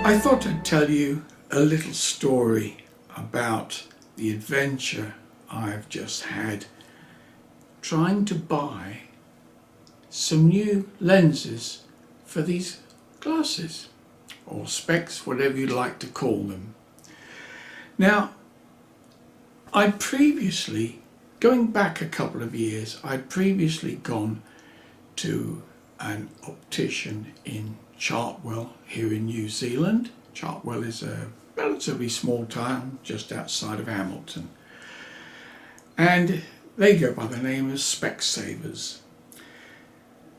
I thought I'd tell you a little story about the adventure I've just had trying to buy some new lenses for these glasses, or specs, whatever you like to call them. Now, I'd previously, going back a couple of years, I'd previously gone to an optician in Chartwell here in New Zealand. Chartwell is a relatively small town just outside of Hamilton, and they go by the name of Specsavers.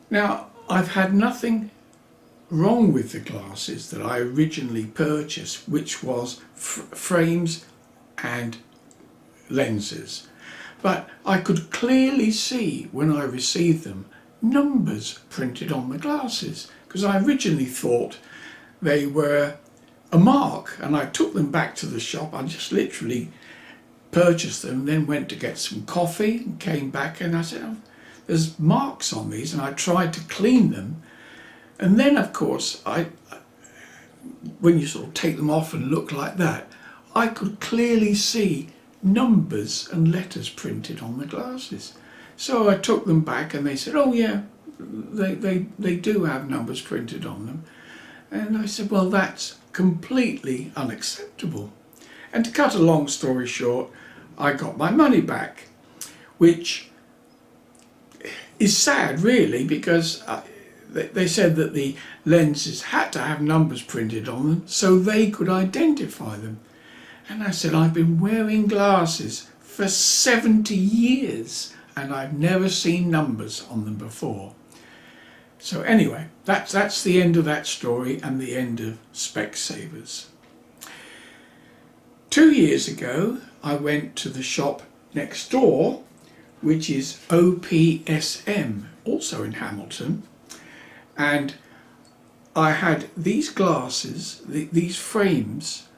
Now, I've had nothing wrong with the glasses that I originally purchased, which was frames and lenses, but I could clearly see when I received them numbers printed on the glasses, because I originally thought they were a mark, and I took them back to the shop. I just literally purchased them, then went to get some coffee and came back, and I said, oh, there's marks on these, and I tried to clean them, and then of course when you sort of take them off and look like that, I could clearly see numbers and letters printed on the glasses. So I took them back and they said, oh yeah, they do have numbers printed on them. And I said, well, that's completely unacceptable. And to cut a long story short, I got my money back, which is sad really, because they said that the lenses had to have numbers printed on them so they could identify them. And I said, I've been wearing glasses for 70 years and I've never seen numbers on them before. So anyway, that's the end of that story and the end of Specsavers. 2 years ago, I went to the shop next door, which is OPSM, also in Hamilton, and I had these glasses, these frames,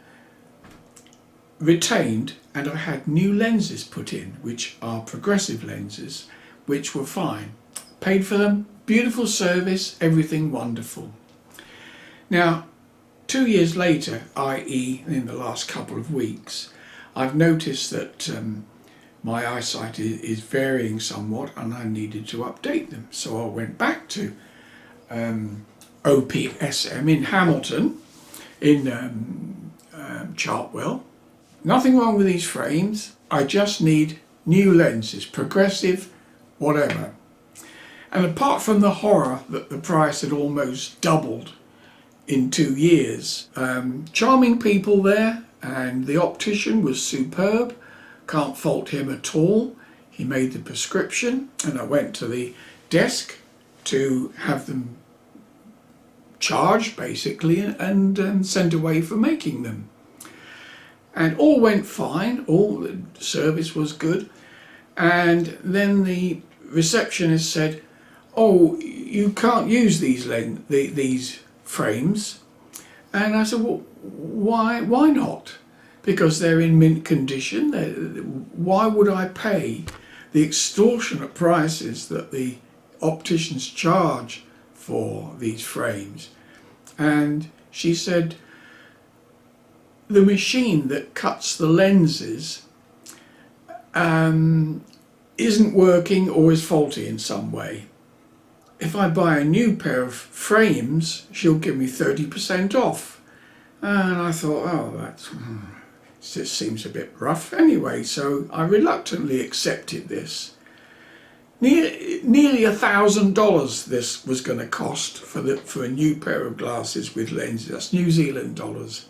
retained, and I had new lenses put in, which are progressive lenses, which were fine. Paid for them, beautiful service, everything wonderful. Now, 2 years later, i.e. in the last couple of weeks, I've noticed that my eyesight is varying somewhat and I needed to update them. So I went back to OPSM in Hamilton, in Chartwell. Nothing wrong with these frames, I just need new lenses, progressive, whatever. And apart from the horror that the price had almost doubled in 2 years, charming people there, and the optician was superb, can't fault him at all. He made the prescription and I went to the desk to have them charged basically and sent away for making them. And all went fine, all the service was good, and then the receptionist said, oh, you can't use these frames. And I said, well, why not? Because they're in mint condition. Why would I pay the extortionate prices that the opticians charge for these frames? And she said, the machine that cuts the lenses isn't working or is faulty in some way. If I buy a new pair of frames, she'll give me 30% off. And I thought, oh, this seems a bit rough anyway, so I reluctantly accepted this. Nearly $1,000 this was going to cost for a new pair of glasses with lenses. That's New Zealand dollars.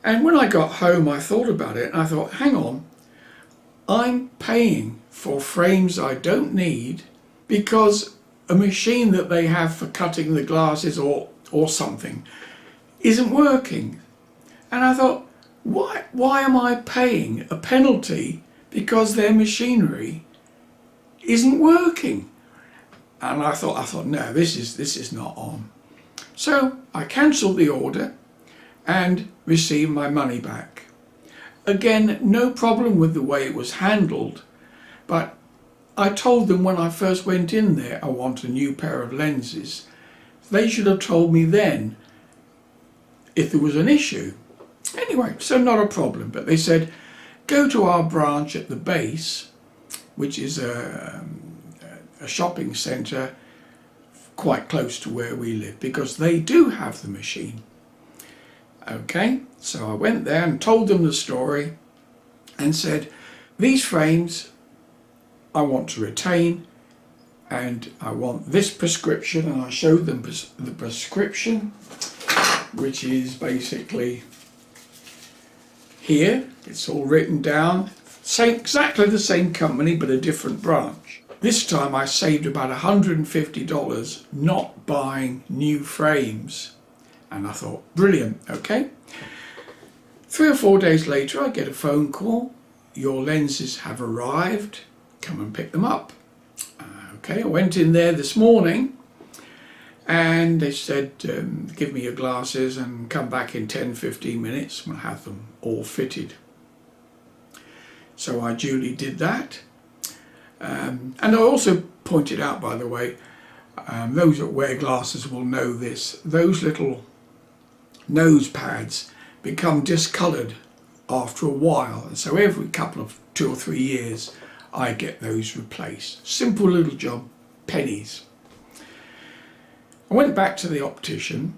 And when I got home, I thought about it and I thought, hang on, I'm paying for frames I don't need because a machine that they have for cutting the glasses or something isn't working. And I thought, why am I paying a penalty because their machinery isn't working? And I thought, no, this is not on. So I cancelled the order and received my money back. Again, no problem with the way it was handled, but I told them when I first went in there I want a new pair of lenses. They should have told me then if there was an issue. Anyway, so not a problem, but they said go to our branch at the base, which is a shopping centre quite close to where we live, because they do have the machine. Okay, so I went there and told them the story and said, these frames I want to retain, and I want this prescription, and I showed them the prescription, which is basically here. It's all written down, exactly the same company but a different branch. This time I saved about $150 not buying new frames, and I thought, brilliant. Okay, 3 or 4 days later I get a phone call, your lenses have arrived, come and pick them up. Okay, I went in there this morning and they said, give me your glasses and come back in 10-15 minutes and we'll have them all fitted. So I duly did that. And I also pointed out, by the way, those that wear glasses will know this, those little nose pads become discoloured after a while, and so every couple of 2 or 3 years I get those replaced. Simple little job, pennies. I went back to the optician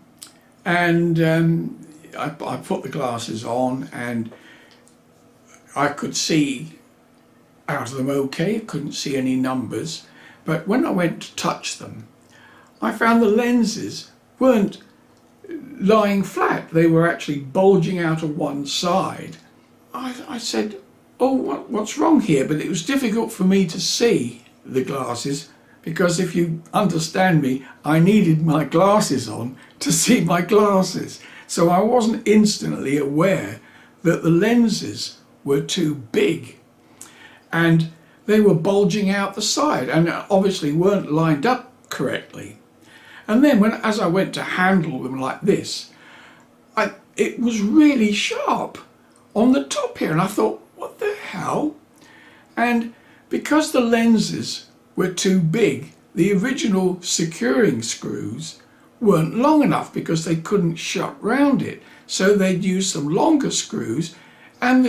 and I put the glasses on and I could see out of them okay, couldn't see any numbers, but when I went to touch them I found the lenses weren't lying flat, they were actually bulging out of one side. I said, oh, what's wrong here? But it was difficult for me to see the glasses, because if you understand me, I needed my glasses on to see my glasses. So I wasn't instantly aware that the lenses were too big and they were bulging out the side and obviously weren't lined up correctly. And then as I went to handle them like this, it was really sharp on the top here, and I thought, what the hell? And because the lenses were too big, the original securing screws weren't long enough because they couldn't shut round it. So they'd use some longer screws, and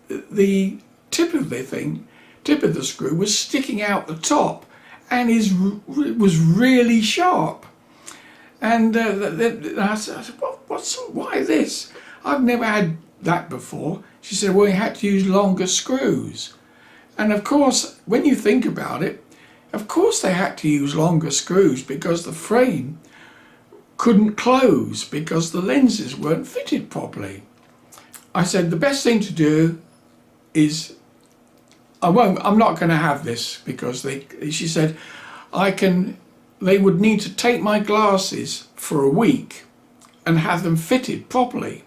the tip of the screw was sticking out the top, and it was really sharp. And I said, why this? I've never had that before. She said, well, you had to use longer screws. And of course, when you think about it, of course they had to use longer screws because the frame couldn't close because the lenses weren't fitted properly. I said, the best thing to do is, I'm not going to have this, because she said, they would need to take my glasses for a week and have them fitted properly.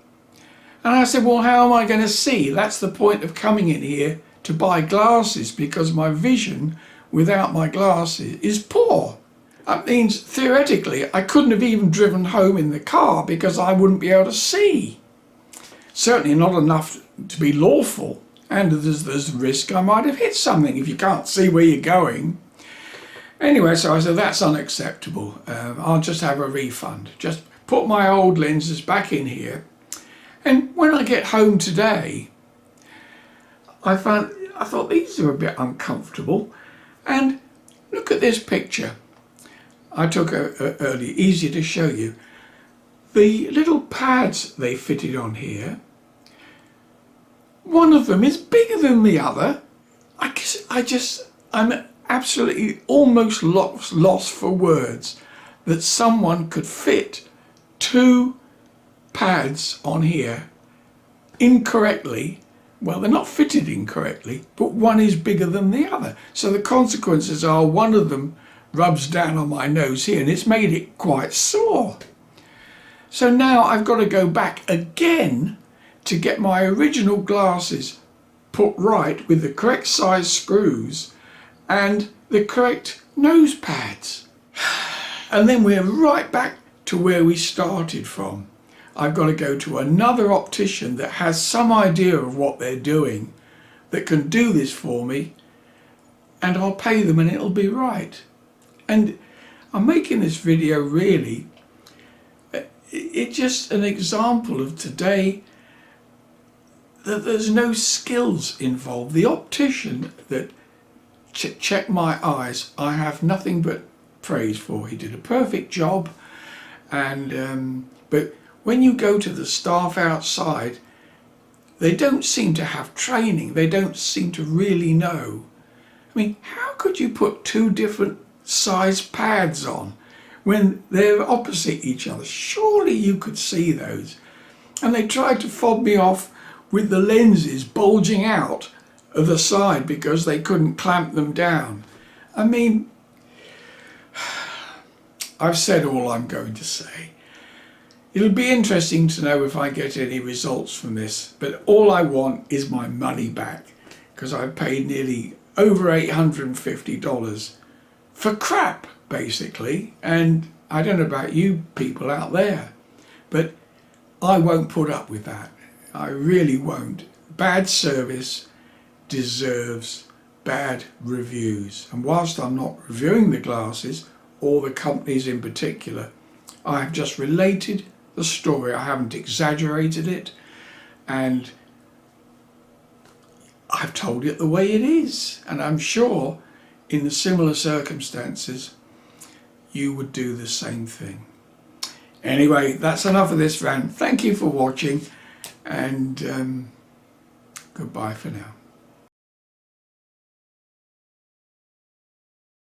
And I said, well, how am I going to see? That's the point of coming in here to buy glasses, because my vision without my glasses is poor. That means theoretically I couldn't have even driven home in the car because I wouldn't be able to see. Certainly not enough to be lawful, and there's the risk I might have hit something if you can't see where you're going. Anyway, so I said, that's unacceptable. I'll just have a refund. Just put my old lenses back in here. And when I get home today, I thought these are a bit uncomfortable. And look at this picture I took earlier, easier to show you. The little pads they fitted on here, one of them is bigger than the other. I'm absolutely almost lost for words that someone could fit 2 pads on here incorrectly. Well, they're not fitted incorrectly, but one is bigger than the other. So the consequences are one of them rubs down on my nose here and it's made it quite sore. So now I've got to go back again to get my original glasses put right with the correct size screws and the correct nose pads. And then we're right back to where we started from. I've got to go to another optician that has some idea of what they're doing, that can do this for me, and I'll pay them and it'll be right. And I'm making this video really, it's just an example of today that there's no skills involved. The optician that checked my eyes, I have nothing but praise for. He did a perfect job, and but when you go to the staff outside, they don't seem to have training. They don't seem to really know. I mean, how could you put two different size pads on when they're opposite each other? Surely you could see those. And they tried to fob me off with the lenses bulging out of the side because they couldn't clamp them down. I mean, I've said all I'm going to say. It'll be interesting to know if I get any results from this, but all I want is my money back, because I've paid nearly over $850 for crap, basically. And I don't know about you people out there, but I won't put up with that. I really won't. Bad service deserves bad reviews. And whilst I'm not reviewing the glasses, or the companies in particular, I have just related the story. I haven't exaggerated it, and I've told it the way it is. And I'm sure in the similar circumstances you would do the same thing. Anyway, that's enough of this rant. Thank you for watching, and goodbye for now.